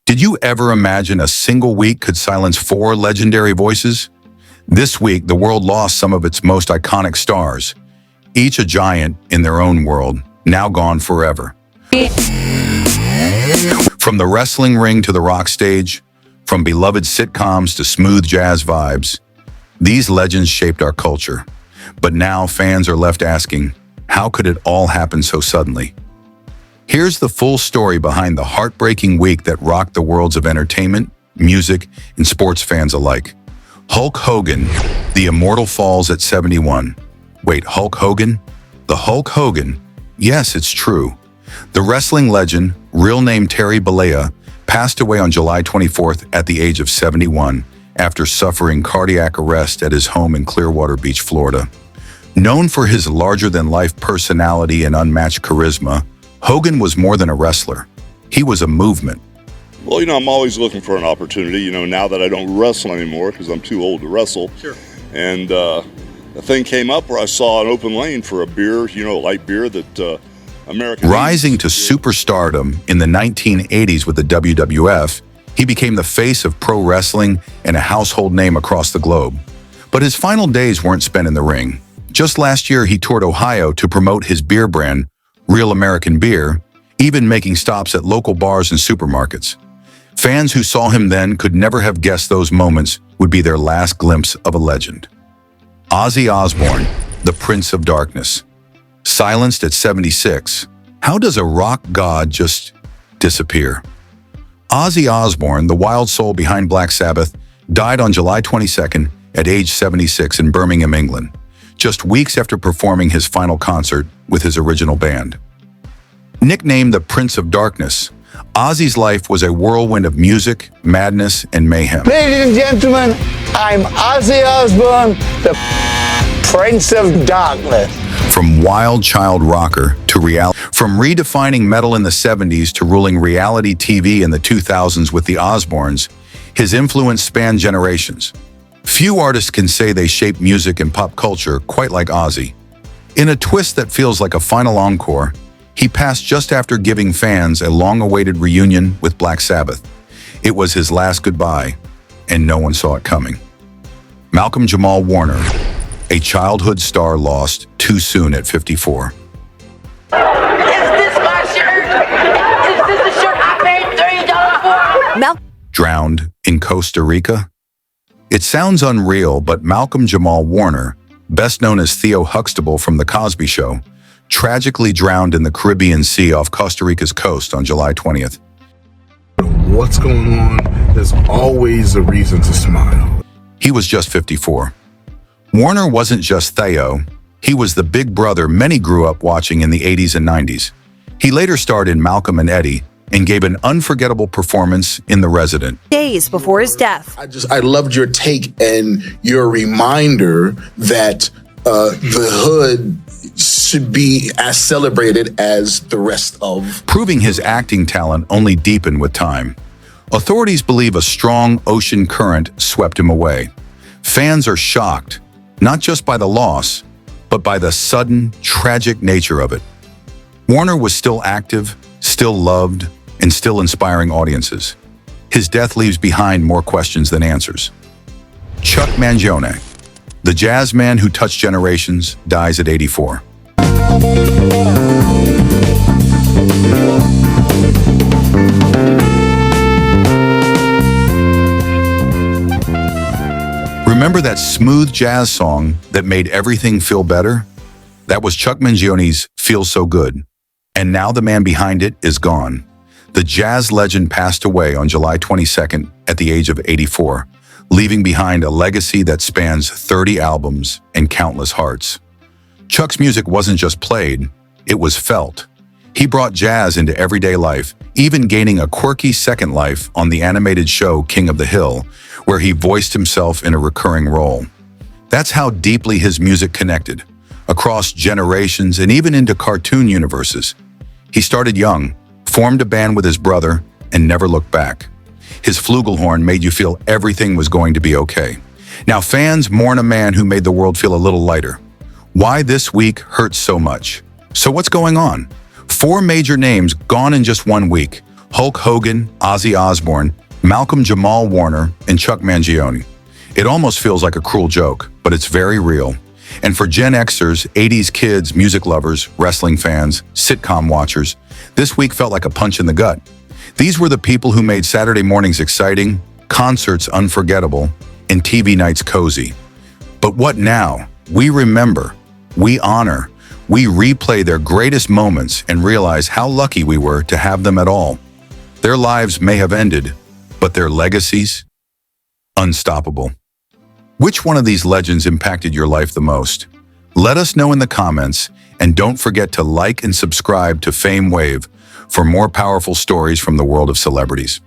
Did you ever imagine a single week could silence four legendary voices? This week, the world lost some of its most iconic stars, each a giant in their own world, now gone forever. From the wrestling ring to the rock stage, from beloved sitcoms to smooth jazz vibes, these legends shaped our culture. But now fans are left asking, how could it all happen so suddenly? Here's the full story behind the heartbreaking week that rocked the worlds of entertainment, music, and sports fans alike. Hulk Hogan, the immortal falls at 71. Wait, Hulk Hogan? The Hulk Hogan? Yes, it's true. The wrestling legend, real name Terry Bollea, passed away on July 24th at the age of 71 after suffering cardiac arrest at his home in Clearwater Beach, Florida. Known for his larger-than-life personality and unmatched charisma, Hogan was more than a wrestler. He was a movement. Well, I'm always looking for an opportunity, now that I don't wrestle anymore because I'm too old to wrestle. Sure. And a thing came up where I saw an open lane for a beer, light beer that American... Rising to superstardom in the 1980s with the WWF, he became the face of pro wrestling and a household name across the globe. But his final days weren't spent in the ring. Just last year, he toured Ohio to promote his beer brand, Real American Beer, even making stops at local bars and supermarkets. Fans who saw him then could never have guessed those moments would be their last glimpse of a legend. Ozzy Osbourne, the Prince of Darkness. Silenced at 76, how does a rock god just disappear? Ozzy Osbourne, the wild soul behind Black Sabbath, died on July 22nd at age 76 in Birmingham, England, just weeks after performing his final concert with his original band. Nicknamed the Prince of Darkness, Ozzy's life was a whirlwind of music, madness, and mayhem. Ladies and gentlemen, I'm Ozzy Osbourne, the Prince of Darkness. From wild child rocker to reality, from redefining metal in the 70s to ruling reality TV in the 2000s with the Osbournes, his influence spanned generations. Few artists can say they shaped music and pop culture quite like Ozzy. In a twist that feels like a final encore, he passed just after giving fans a long-awaited reunion with Black Sabbath. It was his last goodbye, and no one saw it coming. Malcolm Jamal Warner, a childhood star lost too soon at 54. Is this my shirt? Is this the shirt I paid $30 for? Drowned in Costa Rica? It sounds unreal, but Malcolm Jamal Warner, best known as Theo Huxtable from The Cosby Show, tragically drowned in the Caribbean Sea off Costa Rica's coast on July 20th. What's going on? There's always a reason to smile. He was just 54. Warner wasn't just Theo, he was the big brother many grew up watching in the 80s and 90s. He later starred in Malcolm and Eddie and gave an unforgettable performance in The Resident. Days before his death. I loved your take and your reminder that the hood should be as celebrated as the rest of. Proving his acting talent only deepened with time. Authorities believe a strong ocean current swept him away. Fans are shocked, not just by the loss, but by the sudden, tragic nature of it. Warner was still active, still loved, and still inspiring audiences. His death leaves behind more questions than answers. Chuck Mangione, the jazz man who touched generations, dies at 84. Remember that smooth jazz song that made everything feel better? That was Chuck Mangione's Feels So Good. And now the man behind it is gone. The jazz legend passed away on July 22nd at the age of 84, leaving behind a legacy that spans 30 albums and countless hearts. Chuck's music wasn't just played, it was felt. He brought jazz into everyday life, even gaining a quirky second life on the animated show King of the Hill, where he voiced himself in a recurring role. That's how deeply his music connected, across generations and even into cartoon universes. He started young, formed a band with his brother, and never looked back. His flugelhorn made you feel everything was going to be okay. Now fans mourn a man who made the world feel a little lighter. Why this week hurts so much? So what's going on? 4 major names gone in just 1 week. Hulk Hogan, Ozzy Osbourne, Malcolm Jamal Warner, and Chuck Mangione. It almost feels like a cruel joke, but it's very real. And for Gen Xers, 80s kids, music lovers, wrestling fans, sitcom watchers, this week felt like a punch in the gut. These were the people who made Saturday mornings exciting, concerts unforgettable, and TV nights cozy. But what now? We remember, we honor, we replay their greatest moments and realize how lucky we were to have them at all. Their lives may have ended, but their legacies? Unstoppable. Which one of these legends impacted your life the most? Let us know in the comments, and don't forget to like and subscribe to Fame Wave for more powerful stories from the world of celebrities.